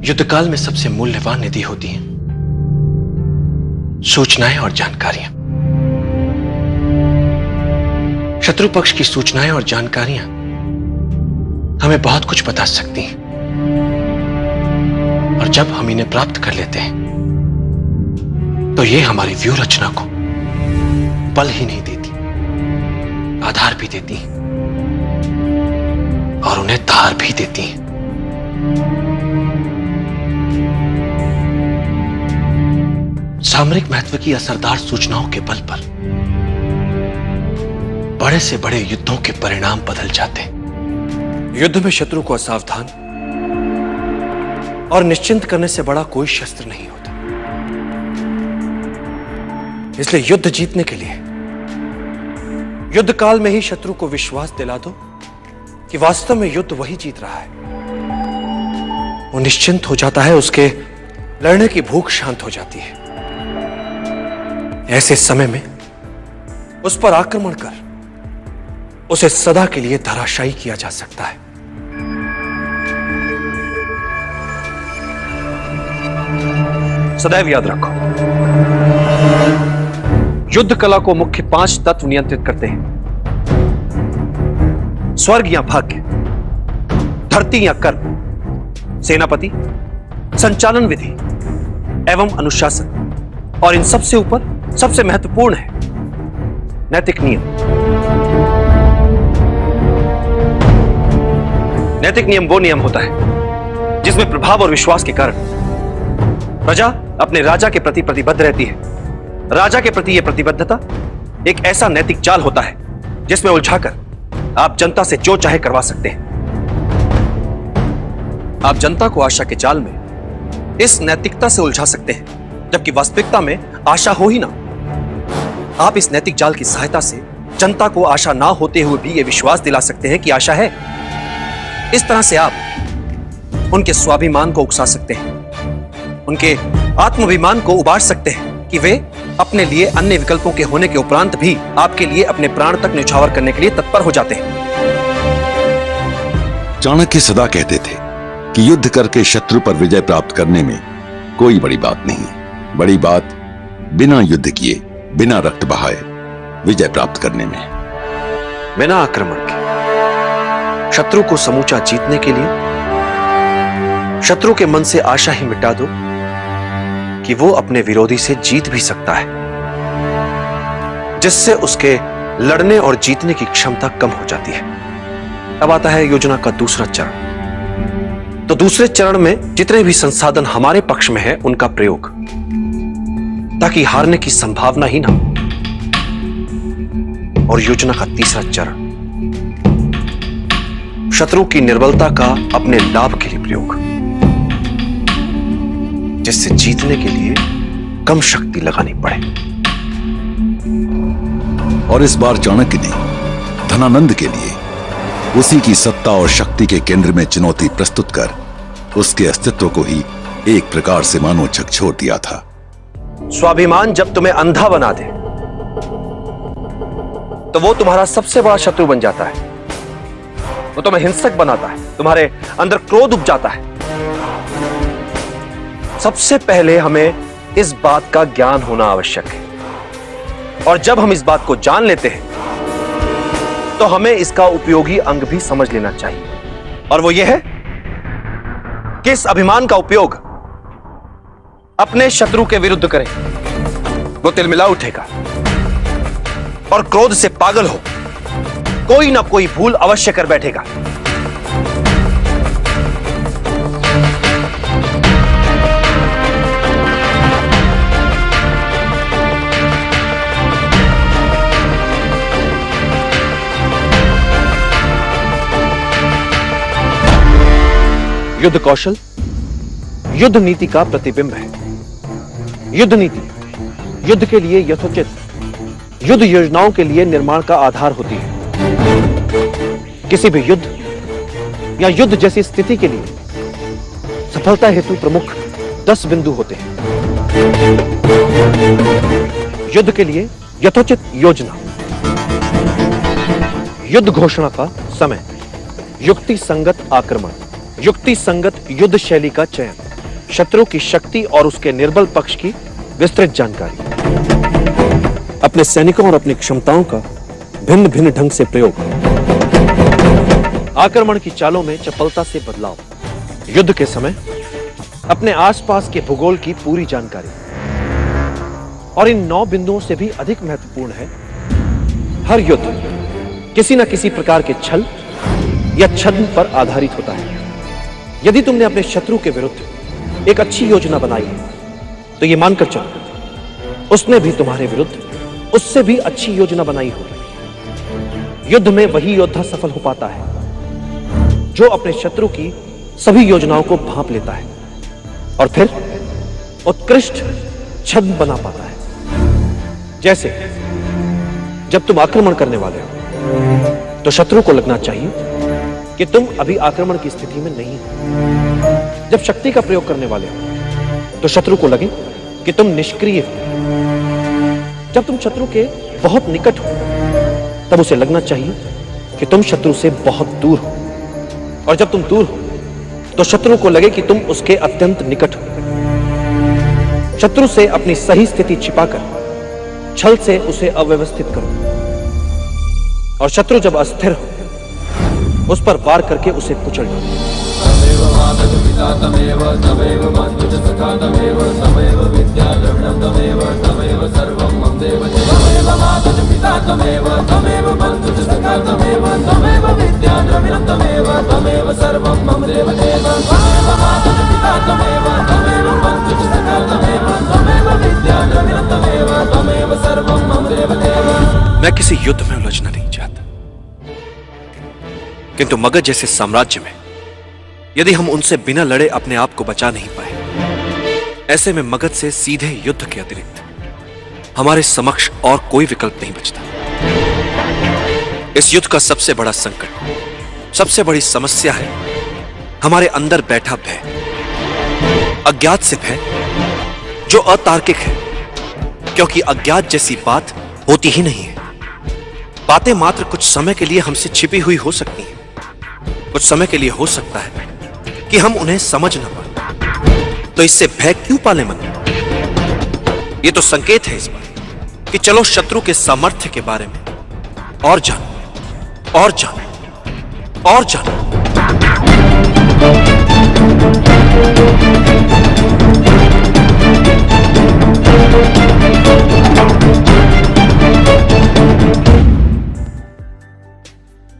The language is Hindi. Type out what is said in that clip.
युद्धकाल में सबसे मूल्यवान निधि होती है सूचनाएं और जानकारियां। शत्रु पक्ष की सूचनाएं और जानकारियां हमें बहुत कुछ बता सकती हैं, और जब हम इन्हें प्राप्त कर लेते हैं तो ये हमारी व्यूह रचना को बल ही नहीं देती, आधार भी देती हैं और उन्हें धार भी देती हैं। सामरिक महत्व की असरदार सूचनाओं के बल पर बड़े से बड़े युद्धों के परिणाम बदल जाते हैं। युद्ध में शत्रु को असावधान और निश्चिंत करने से बड़ा कोई शस्त्र नहीं होता। इसलिए युद्ध जीतने के लिए युद्ध काल में ही शत्रु को विश्वास दिला दो कि वास्तव में युद्ध वही जीत रहा है। वो निश्चिंत हो जाता है, उसके लड़ने की भूख शांत हो जाती है। ऐसे समय में उस पर आक्रमण कर उसे सदा के लिए धराशायी किया जा सकता है। सदैव याद रखो, युद्ध कला को मुख्य 5 तत्व नियंत्रित करते हैं। स्वर्ग या भाग्य, धरती या कर्म, सेनापति, संचालन विधि एवं अनुशासन, और इन सबसे ऊपर सबसे महत्वपूर्ण है नैतिक नियम। नैतिक नियम वो नियम होता है जिसमें प्रभाव और विश्वास के कारण प्रजा अपने राजा के प्रति प्रतिबद्ध रहती है। राजा के प्रति यह प्रतिबद्धता एक ऐसा नैतिक जाल होता है जिसमें उलझाकर आप जनता से जो चाहे करवा सकते हैं। आप जनता को आशा के जाल में इस नैतिकता से उलझा सकते हैं, जबकि वास्तविकता में आशा हो ही ना। आप इस नैतिक जाल की सहायता से जनता को आशा ना होते हुए भी यह विश्वास दिला सकते हैं कि आशा है। इस तरह से आप उनके स्वाभिमान को उकसा सकते हैं, उनके आत्माभिमान को उबार सकते हैं कि वे अपने लिए अन्य विकल्पों के होने के उपरांत भी आपके लिए अपने प्राण तक न्यौछावर करने के लिए तत्पर हो जाते हैं। चाणक्य सदा कहते थे कि युद्ध करके शत्रु पर विजय प्राप्त करने में कोई बड़ी बात नहीं। बड़ी बात बिना युद्ध किए, बिना रक्त बहाए विजय प्राप्त करने में। बिना आक्रमण के शत्रु को समूचा जीतने के लिए शत्रु के मन से आशा ही मिटा दो कि वो अपने विरोधी से जीत भी सकता है, जिससे उसके लड़ने और जीतने की क्षमता कम हो जाती है। अब आता है योजना का दूसरा चरण। तो दूसरे चरण में जितने भी संसाधन हमारे पक्ष में है उनका प्रयोग, ताकि हारने की संभावना ही ना हो। और योजना का तीसरा चरण, शत्रु की निर्बलता का अपने लाभ के लिए प्रयोग, जिससे जीतने के लिए कम शक्ति लगानी पड़े। और इस बार चाणक्य ने धनानंद के लिए उसी की सत्ता और शक्ति के केंद्र में चुनौती प्रस्तुत कर उसके अस्तित्व को ही एक प्रकार से मानो झकझोर दिया था। स्वाभिमान जब तुम्हें अंधा बना दे तो वो तुम्हारा सबसे बड़ा शत्रु बन जाता है। वो तुम्हें हिंसक बनाता है, तुम्हारे अंदर क्रोध उपजाता है। सबसे पहले हमें इस बात का ज्ञान होना आवश्यक है, और जब हम इस बात को जान लेते हैं तो हमें इसका उपयोगी अंग भी समझ लेना चाहिए, और वो ये है कि इस अभिमान का उपयोग अपने शत्रु के विरुद्ध करें। वो तिलमिला उठेगा और क्रोध से पागल हो कोई ना कोई भूल अवश्य कर बैठेगा। युद्ध कौशल युद्ध नीति का प्रतिबिंब है। युद्ध नीति युद्ध के लिए यथोचित युद्ध योजनाओं के लिए निर्माण का आधार होती है। किसी भी युद्ध या युद्ध जैसी स्थिति के लिए सफलता हेतु प्रमुख 10 बिंदु होते हैं। युद्ध के लिए यथोचित योजना, युद्ध घोषणा का समय, युक्ति संगत आक्रमण, युक्ति संगत युद्ध शैली का चयन, शत्रु की शक्ति और उसके निर्बल पक्ष की विस्तृत जानकारी, अपने सैनिकों और अपनी क्षमताओं का भिन्न भिन्न ढंग से प्रयोग, आक्रमण की चालों में चपलता से बदलाव, युद्ध के समय अपने आसपास के भूगोल की पूरी जानकारी। और इन 9 बिंदुओं से भी अधिक महत्वपूर्ण है, हर युद्ध किसी न किसी प्रकार के छल या छद्म पर आधारित होता है। यदि तुमने अपने शत्रु के विरुद्ध एक अच्छी योजना बनाई है, तो यह मानकर चलो उसने भी तुम्हारे विरुद्ध उससे भी अच्छी योजना बनाई होगी। युद्ध में वही योद्धा सफल हो पाता है जो अपने शत्रु की सभी योजनाओं को भांप लेता है और फिर उत्कृष्ट छद्म बना पाता है। जैसे जब तुम आक्रमण करने वाले हो तो शत्रु को लगना चाहिए कि तुम अभी आक्रमण की स्थिति में नहीं हो। जब शक्ति का प्रयोग करने वाले हो तो शत्रु को लगे कि तुम निष्क्रिय हो। जब तुम शत्रु के बहुत निकट हो तब उसे लगना चाहिए कि तुम शत्रु से बहुत दूर हो। और जब तुम दूर हो तो शत्रु को लगे कि तुम उसके अत्यंत निकट हो। शत्रु से अपनी सही स्थिति छिपाकर छल से उसे अव्यवस्थित करो और शत्रु जब अस्थिर हो उस पर वार करके उसे कुचल दो। मैं किसी युद्ध में उलझना नहीं चाहता, किंतु मगध जैसे साम्राज्य में यदि हम उनसे बिना लड़े अपने आप को बचा नहीं पाए, ऐसे में मगध से सीधे युद्ध के अतिरिक्त हमारे समक्ष और कोई विकल्प नहीं बचता। इस युद्ध का सबसे बड़ा संकट, सबसे बड़ी समस्या है हमारे अंदर बैठा भय, अज्ञात से भय जो अतार्किक है, क्योंकि अज्ञात जैसी बात होती ही नहीं है। बातें मात्र कुछ समय के लिए हमसे छिपी हुई हो सकती हैं, कुछ समय के लिए हो सकता है कि हम उन्हें समझ न पाए, तो इससे भय क्यों पाले मन? यह तो संकेत है इस बात कि चलो शत्रु के सामर्थ्य के बारे में और जानो, और जानो, और जानो।